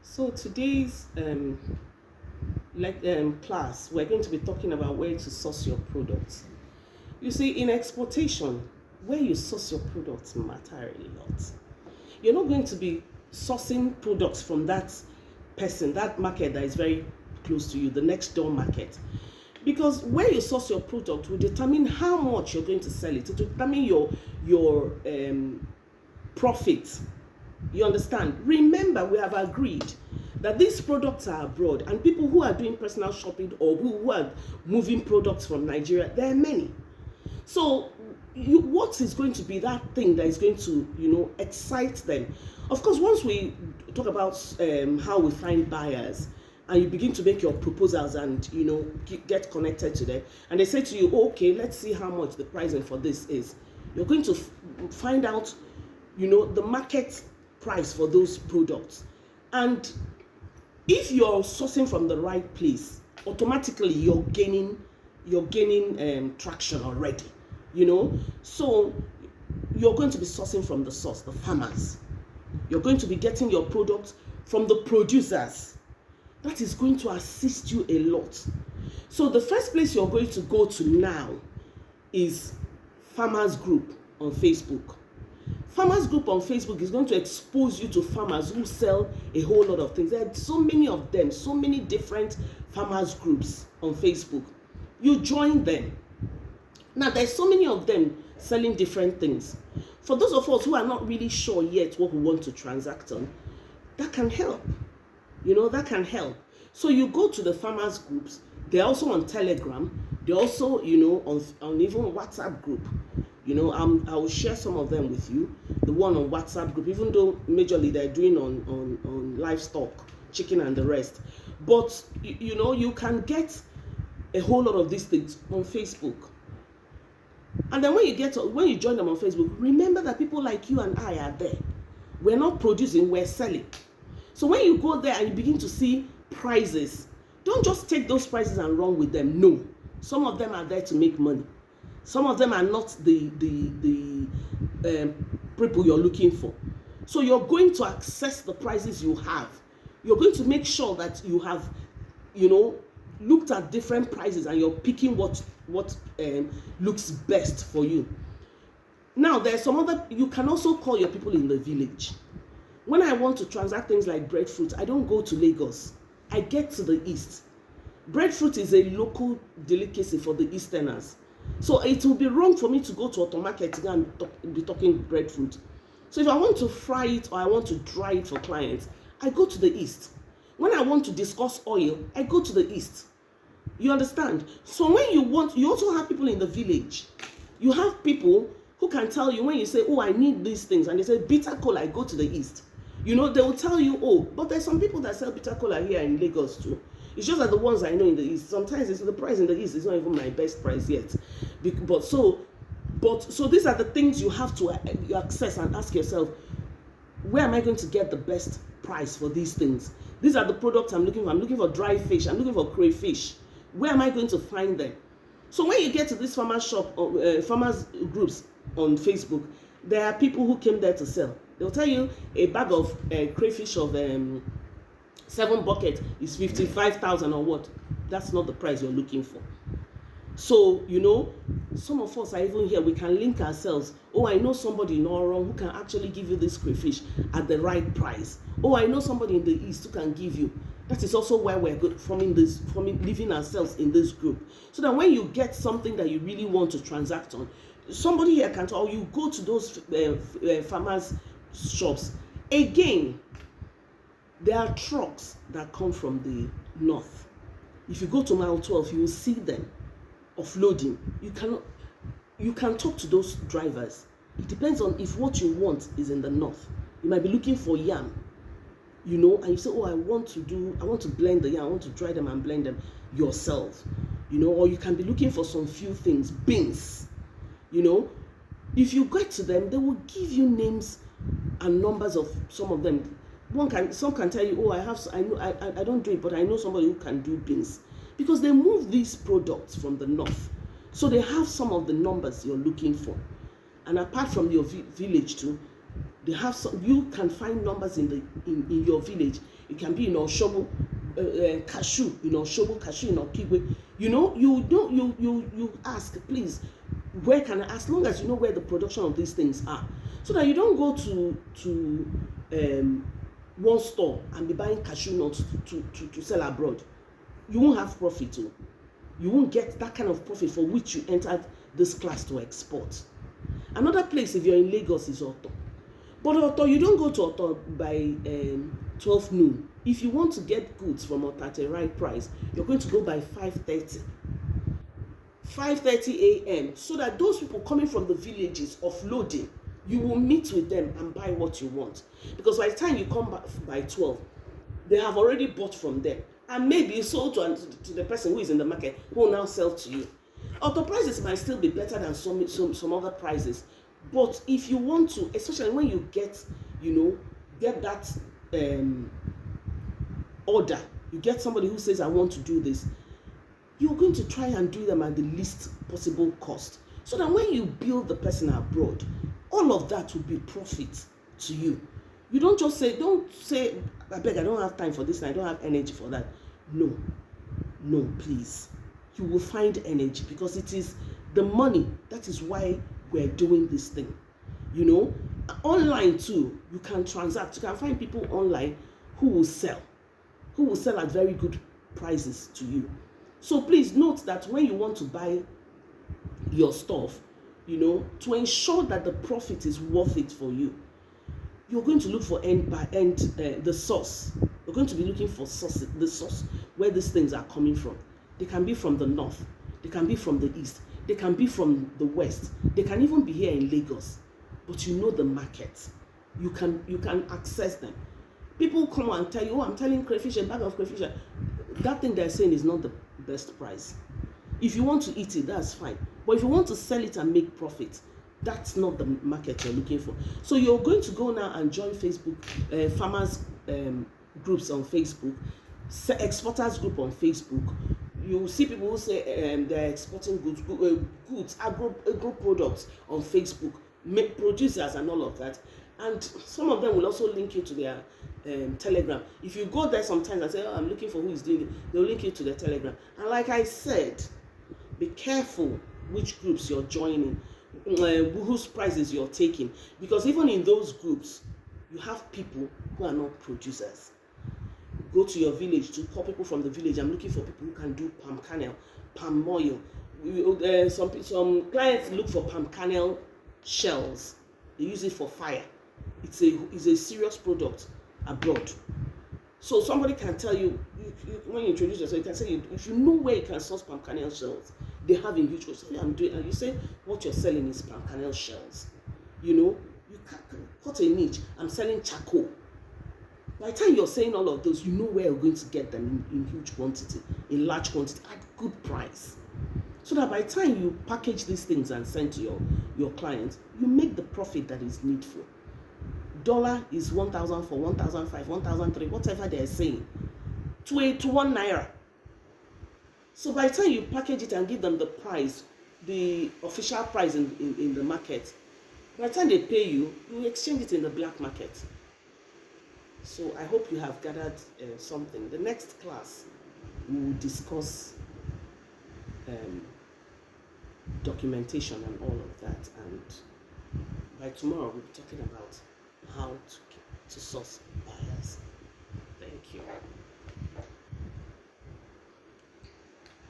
So today's class, we're going to be talking about where to source your products. You see, in exportation, where you source your products matter a lot. You're not going to be sourcing products from that person, that market that is very close to you, the next door market. Because where you source your product will determine how much you're going to sell it. It will determine your profit. You understand? Remember, we have agreed that these products are abroad, and people who are doing personal shopping or who are moving products from Nigeria, there are many. So, what is going to be that thing that is going to, excite them? Of course, once we talk about how we find buyers, and you begin to make your proposals and get connected to them, and they say to you, oh, okay, let's see how much the pricing for this is. You're going to find out, the market price for those products. And if you're sourcing from the right place, automatically you're gaining traction already. So you're going to be sourcing from the source, the farmers. You're going to be getting your products from the producers. That is going to assist you a lot. So the first place you're going to go to now is Farmers Group on Facebook. Farmers Group on Facebook is going to expose you to farmers who sell a whole lot of things. There are so many of them, so many different farmers groups on Facebook. You join them. Now, there's so many of them selling different things. For those of us who are not really sure yet what we want to transact on, that can help. That can help. So you go to the farmers groups. They're also on Telegram. They're also, on even WhatsApp group. I will share some of them with you. The one on WhatsApp group, even though majorly they're doing on livestock, chicken and the rest. But, you can get a whole lot of these things on Facebook. And then when you join them on Facebook, remember that people like you and I are there. We're not producing, we're selling. So when you go there and you begin to see prices, don't just take those prices and run with them. No. Some of them are there to make money. Some of them are not the people you're looking for. So you're going to access the prices you have. You're going to make sure that you have, looked at different prices and you're picking what looks best for you. Now, there's some other, you can also call your people in the village. When I want to transact things like breadfruit, I don't go to Lagos. I get to the east. Breadfruit is a local delicacy for the Easterners. So it will be wrong for me to go to Automarket and be talking breadfruit. So if I want to fry it or I want to dry it for clients, I go to the east. When I want to discuss oil, I go to the east. You understand? So when you also have people in the village. You have people who can tell you when you say, oh, I need these things, and they say bitter cola, I go to the east. They will tell you, oh, but there's some people that sell bitter cola here in Lagos too. It's just that the ones I know in the east, sometimes the price in the east is not even my best price yet. So these are the things you have to access and ask yourself, where am I going to get the best price for these things? These are the products I'm looking for. I'm looking for dry fish. I'm looking for crayfish. Where am I going to find them? So when you get to this farmers groups on Facebook, there are people who came there to sell. They'll tell you a bag of crayfish of 7 buckets is 55,000 or what. That's not the price you're looking for. So, some of us are even here. We can link ourselves. Oh, I know somebody in Orong who can actually give you this crayfish at the right price. Oh, I know somebody in the east who can give you. That is also why we're leaving ourselves in this group. So that when you get something that you really want to transact on, somebody here can tell you, go to those farmers' shops. Again, there are trucks that come from the north. If you go to mile 12, you will see them offloading. You can talk to those drivers. It depends on if what you want is in the north. You might be looking for yam, and you say, oh, I want to blend the yam, I want to dry them and blend them yourself, or you can be looking for some few things, beans, If you get to them, they will give you names and numbers of some of them. Some can tell you, oh, I don't do it, but I know somebody who can do beans, because they move these products from the north. So they have some of the numbers you're looking for. And apart from your village too, They have some. You can find numbers in your village. It can be in Oshobo, cashew in Oshobo, cashew in Okigwe. You know, you ask, please, where can I? As long as you know where the production of these things are, so that you don't go to one store and be buying cashew nuts to sell abroad. You won't have profit. Too. You won't get that kind of profit for which you entered this class to export. Another place, if you're in Lagos, is Oto. But Oto, you don't go to Oto by 12 noon. If you want to get goods from Oto at a right price, you're going to go by 5:30 a.m. so that those people coming from the villages offloading, you will meet with them and buy what you want. Because by the time you come back by 12, they have already bought from them. And maybe sold to the person who is in the market who will now sell to you. Auto prices might still be better than some other prices. But if you want to, especially when you get that order, you get somebody who says, I want to do this, you're going to try and do them at the least possible cost. So that when you bill the person abroad, all of that will be profit to you. You don't say, I beg, I don't have time for this and I don't have energy for that. No, please. You will find energy because it is the money. That is why we're doing this thing. Online too, you can transact. You can find people online who will sell at very good prices to you. So please note that when you want to buy your stuff, to ensure that the profit is worth it for you, you're going to look for the source. You're going to be looking for the source where these things are coming from. They can be from the north. They can be from the east. They can be from the west. They can even be here in Lagos. But you know the market. You can access them. People come and tell you, I'm telling crayfish, a bag of crayfish. That thing they're saying is not the best price. If you want to eat it, that's fine. But if you want to sell it and make profit, that's not the market you're looking for. So you're going to go now and join Facebook, farmers groups on Facebook, exporters group on Facebook. You see people who say they're exporting goods, agro products on Facebook, producers and all of that. And some of them will also link you to their Telegram. If you go there sometimes and say, I'm looking for who is doing it, they'll link you to their Telegram. And like I said, be careful which groups you're joining, whose prices you're taking. Because even in those groups, you have people who are not producers. Go to your village to call people from the village. I'm looking for people who can do palm kernel, palm oil. Some clients look for palm kernel shells. They use it for fire. It's a serious product abroad. So somebody can tell you, when you introduce yourself, you can say, if you know where you can source palm kernel shells, they have in huge quantities. I'm doing, and you say what you're selling is palm kernel shells. You cut a niche. I'm selling charcoal. By the time you're saying all of those, you know where you're going to get them in huge quantity, in large quantity, at good price. So that by the time you package these things and send to your clients, you make the profit that is needful. Dollar is 1,004, 1,005, 1,003, whatever they're saying, to 1 naira. So by the time you package it and give them the price, the official price in the market, by the time they pay you, you exchange it in the black market. So I hope you have gathered something. The next class, we will discuss documentation and all of that. And by tomorrow, we'll be talking about how to source buyers.